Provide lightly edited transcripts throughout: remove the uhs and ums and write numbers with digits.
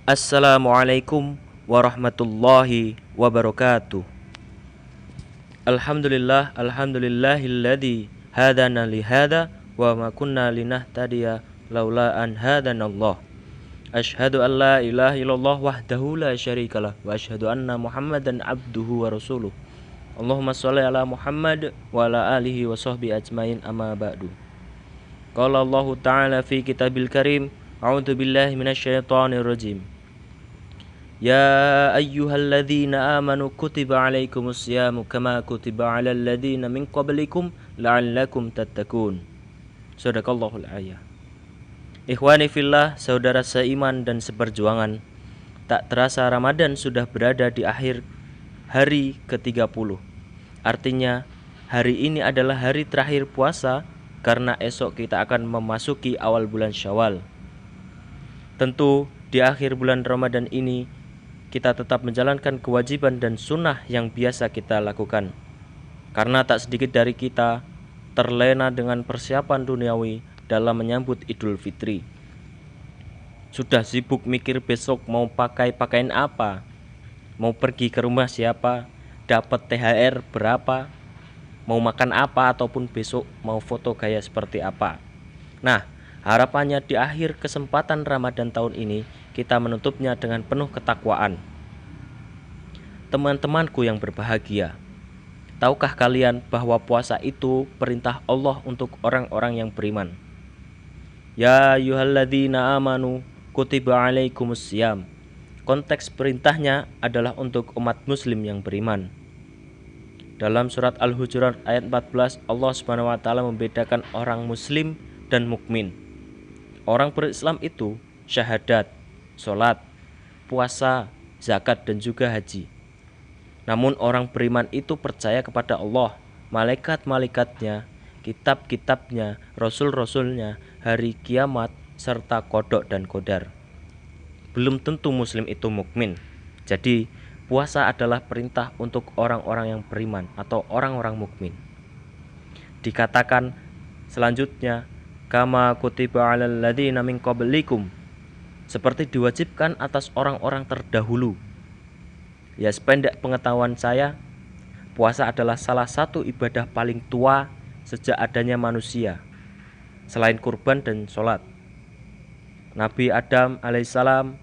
Assalamualaikum warahmatullahi wabarakatuh. Alhamdulillahilladzi hadana li hadza wa ma kunna linahtadiya laula an hadanallah. Asyhadu an la ilaha illallah wahdahu la syarikalah wa asyhadu anna Muhammadan abduhu wa rasuluh. Allahumma shalli ala Muhammad wa ala alihi wa sahbihi ajmain amma ba'du. Qala Allah ta'ala fi kitabil karim, a'udzu billahi minasyaitonir rajim. Ya ayyuhalladzina amanu kutiba alaikumus syamu kama kutiba alal ladzina min qablikum la'allakum tattaqun. Shadaqallahul ayah. Ikhwani fillah, saudara seiman dan seperjuangan, tak terasa Ramadan sudah berada di akhir hari ke-30. Artinya, hari ini adalah hari terakhir puasa karena esok kita akan memasuki awal bulan Syawal. Tentu di akhir bulan Ramadan ini kita tetap menjalankan kewajiban dan sunnah yang biasa kita lakukan. Karena tak sedikit dari kita terlena dengan persiapan duniawi dalam menyambut Idul Fitri. Sudah sibuk mikir besok mau pakai pakaian apa, mau pergi ke rumah siapa, dapat THR berapa, mau makan apa, ataupun besok mau foto gaya seperti apa. Nah, harapannya di akhir kesempatan Ramadan tahun ini kita menutupnya dengan penuh ketakwaan. Teman-temanku yang berbahagia, tahukah kalian bahwa puasa itu perintah Allah untuk orang-orang yang beriman? Ya ayyuhalladzina amanu kutiba alaikumus syiyam. Konteks perintahnya adalah untuk umat muslim yang beriman. Dalam surat Al-Hujurat ayat 14, Allah Subhanahu wa taala membedakan orang muslim dan mukmin. Orang berislam itu syahadat, sholat, puasa, zakat, dan juga haji. Namun orang beriman itu percaya kepada Allah, malaikat-malaikatnya, kitab-kitabnya, rasul-rasulnya, hari kiamat, serta kodok dan kodar. Belum tentu muslim itu mukmin. Jadi puasa adalah perintah untuk orang-orang yang beriman atau orang-orang mukmin. Dikatakan selanjutnya, kama kutiba 'alal ladzina min qablikum, seperti diwajibkan atas orang-orang terdahulu. Ya, sependek pengetahuan saya, puasa adalah salah satu ibadah paling tua sejak adanya manusia, selain kurban dan sholat. Nabi Adam alaihissalam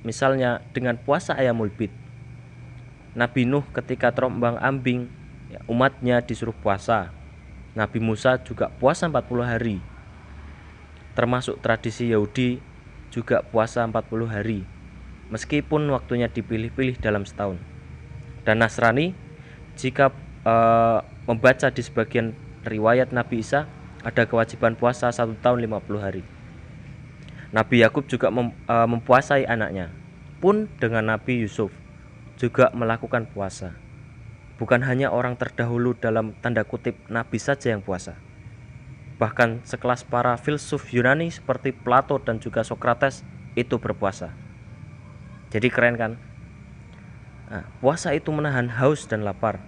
misalnya dengan puasa Ayyamul Bid. Nabi Nuh ketika terombang ambing, umatnya disuruh puasa. Nabi Musa juga puasa 40 hari. Termasuk tradisi Yahudi juga puasa 40 hari. Meskipun waktunya dipilih-pilih dalam setahun. Dan Nasrani jika membaca di sebagian riwayat Nabi Isa ada kewajiban puasa 1 tahun 50 hari. Nabi Yakub juga mempuasai anaknya. Pun dengan Nabi Yusuf juga melakukan puasa. Bukan hanya orang terdahulu dalam tanda kutip Nabi saja yang puasa. Bahkan sekelas para filsuf Yunani seperti Plato dan juga Sokrates itu berpuasa. Jadi keren kan? Nah, puasa itu menahan haus dan lapar.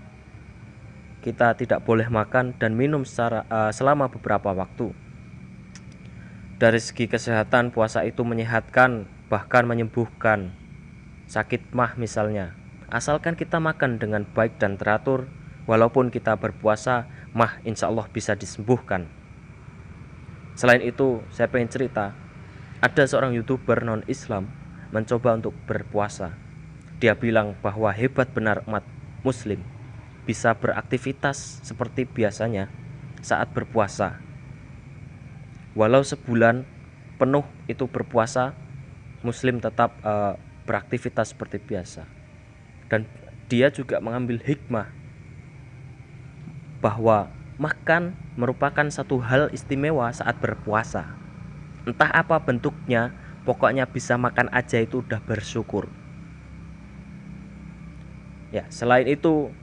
Kita tidak boleh makan dan minum selama beberapa waktu. Dari segi kesehatan, puasa itu menyehatkan, bahkan menyembuhkan sakit mah misalnya. Asalkan kita makan dengan baik dan teratur, walaupun kita berpuasa, mah insya Allah bisa disembuhkan. Selain itu, saya pengen cerita, ada seorang YouTuber non-Islam mencoba untuk berpuasa. Dia bilang bahwa hebat benar umat muslim bisa beraktivitas seperti biasanya saat berpuasa. Walau sebulan penuh itu berpuasa, muslim tetap beraktivitas seperti biasa. Dan dia juga mengambil hikmah bahwa makan merupakan satu hal istimewa saat berpuasa. Entah apa bentuknya, pokoknya bisa makan aja itu udah bersyukur. Ya, selain itu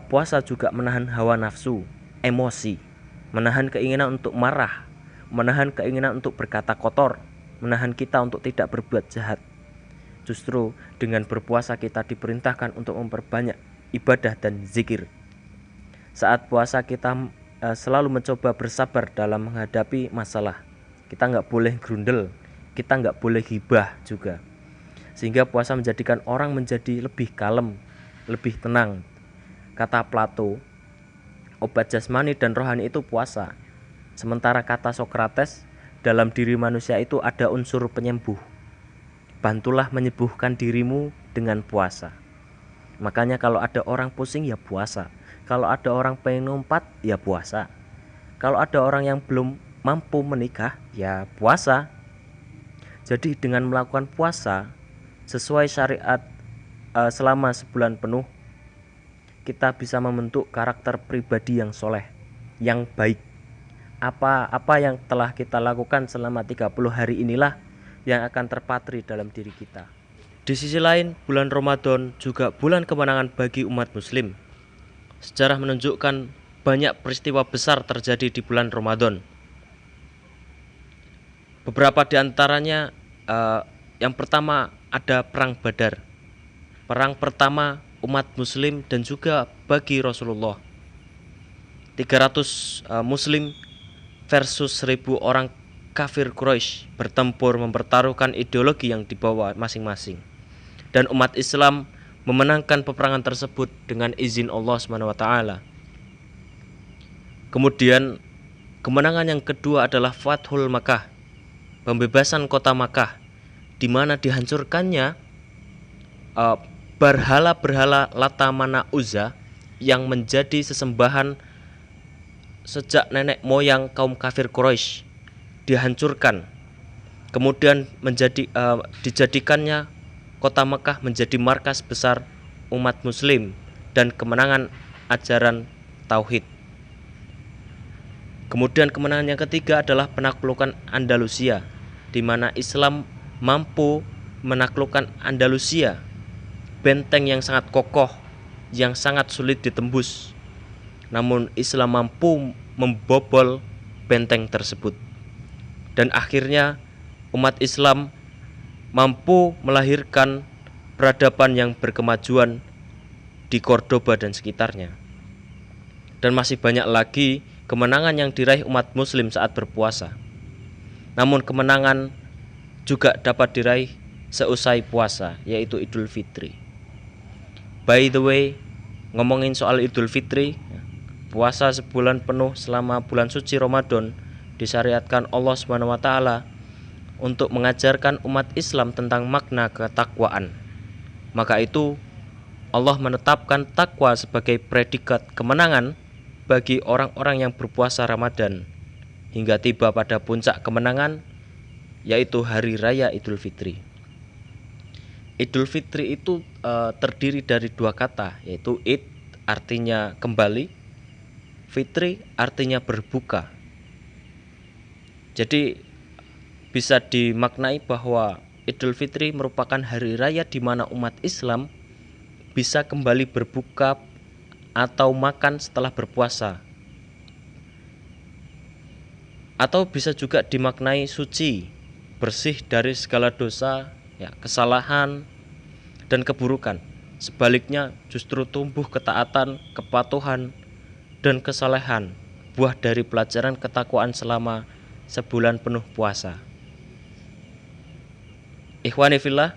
puasa juga menahan hawa nafsu, emosi, menahan keinginan untuk marah, menahan keinginan untuk berkata kotor, menahan kita untuk tidak berbuat jahat. Justru dengan berpuasa kita diperintahkan untuk memperbanyak ibadah dan zikir. Saat puasa kita selalu mencoba bersabar dalam menghadapi masalah. Kita nggak boleh grundel, kita nggak boleh ghibah juga. Sehingga puasa menjadikan orang menjadi lebih kalem, lebih tenang. Kata Plato, obat jasmani dan rohani itu puasa. Sementara kata Sokrates, dalam diri manusia itu ada unsur penyembuh. Bantulah menyembuhkan dirimu dengan puasa. Makanya kalau ada orang pusing ya puasa. Kalau ada orang pengen ngumpat ya puasa. Kalau ada orang yang belum mampu menikah ya puasa. Jadi dengan melakukan puasa sesuai syariat selama sebulan penuh, kita bisa membentuk karakter pribadi yang soleh, yang baik. Apa yang telah kita lakukan selama 30 hari inilah yang akan terpatri dalam diri kita. Di sisi lain, bulan Ramadan juga bulan kemenangan bagi umat muslim. Sejarah menunjukkan banyak peristiwa besar terjadi di bulan Ramadan. Beberapa di antaranya, yang pertama ada Perang Badar. Perang pertama umat muslim dan juga bagi Rasulullah. 300 muslim versus 1000 orang kafir Quraisy bertempur mempertaruhkan ideologi yang dibawa masing-masing. Dan umat Islam memenangkan peperangan tersebut dengan izin Allah SWT. Kemudian kemenangan yang kedua adalah Fathul Makkah, pembebasan kota Makkah, di mana dihancurkannya berhala-berhala Lata Mana Uzza yang menjadi sesembahan sejak nenek moyang kaum kafir Quraisy, dihancurkan. Kemudian dijadikannya kota Makkah menjadi markas besar umat muslim dan kemenangan ajaran tauhid. Kemudian kemenangan yang ketiga adalah penaklukan Andalusia, di mana Islam mampu menaklukkan Andalusia, benteng yang sangat kokoh, yang sangat sulit ditembus. Namun Islam mampu membobol benteng tersebut. Dan akhirnya umat Islam mampu melahirkan peradaban yang berkemajuan di Cordoba dan sekitarnya. Dan masih banyak lagi kemenangan yang diraih umat muslim saat berpuasa. Namun kemenangan juga dapat diraih seusai puasa, yaitu Idul Fitri. By the way, ngomongin soal Idul Fitri, puasa sebulan penuh selama bulan suci Ramadan disyariatkan Allah SWT untuk mengajarkan umat Islam tentang makna ketakwaan. Maka itu Allah menetapkan takwa sebagai predikat kemenangan bagi orang-orang yang berpuasa Ramadan hingga tiba pada puncak kemenangan, yaitu Hari Raya Idul Fitri. Idul Fitri itu terdiri dari dua kata, yaitu Id artinya kembali, Fitri artinya berbuka. Jadi bisa dimaknai bahwa Idul Fitri merupakan hari raya di mana umat Islam bisa kembali berbuka atau makan setelah berpuasa. Atau bisa juga dimaknai suci, bersih dari segala dosa, kesalahan, dan keburukan. Sebaliknya justru tumbuh ketaatan, kepatuhan, dan kesalehan, buah dari pelajaran ketakwaan selama sebulan penuh puasa. Ikhwani fillah,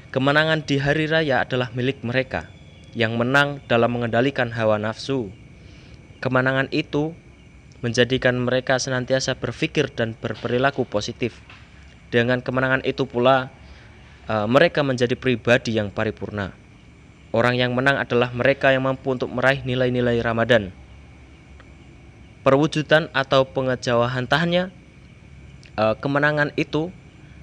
kemenangan di hari raya adalah milik mereka yang menang dalam mengendalikan hawa nafsu. Kemenangan itu menjadikan mereka senantiasa berpikir dan berperilaku positif. Dengan kemenangan itu pula mereka menjadi pribadi yang paripurna. Orang yang menang adalah mereka yang mampu untuk meraih nilai-nilai Ramadan. Perwujudan atau pengejawantahannya, kemenangan itu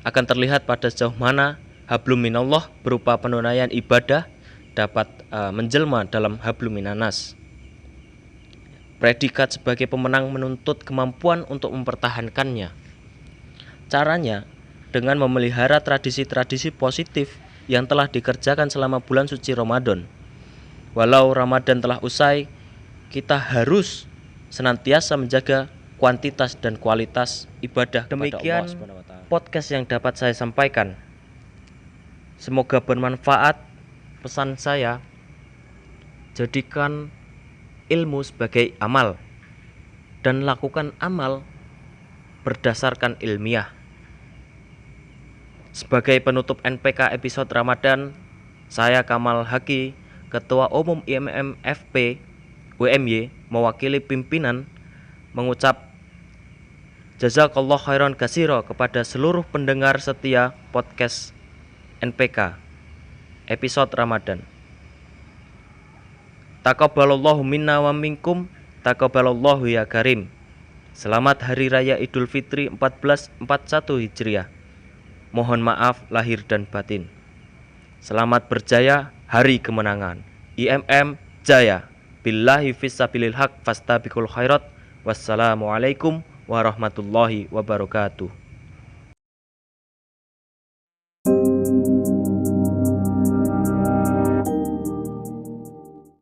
akan terlihat pada sejauh mana hablum minallah berupa penunaian ibadah dapat menjelma dalam hablum minanas. Predikat sebagai pemenang menuntut kemampuan untuk mempertahankannya. Caranya dengan memelihara tradisi-tradisi positif yang telah dikerjakan selama bulan suci Ramadan. Walau Ramadan telah usai, kita harus senantiasa menjaga kuantitas dan kualitas ibadah kepada Allah SWT. Podcast yang dapat saya sampaikan, semoga bermanfaat. Pesan saya, jadikan ilmu sebagai amal dan lakukan amal berdasarkan ilmiah. Sebagai penutup NPK episode Ramadan, saya Kamal Haki, Ketua Umum IMM FP UMY, mewakili pimpinan mengucap jazakallah khairan katsira kepada seluruh pendengar setia podcast NPK episode Ramadan. Taqabbalallahu minna wa minkum, taqabbalallahu ya karim. Selamat Hari Raya Idul Fitri 1441 Hijriah. Mohon maaf lahir dan batin. Selamat berjaya hari kemenangan. IMM Jaya. Billahi fisabilil haq fastabiqul khairat. Wassalamualaikum warahmatullahi wabarakatuh.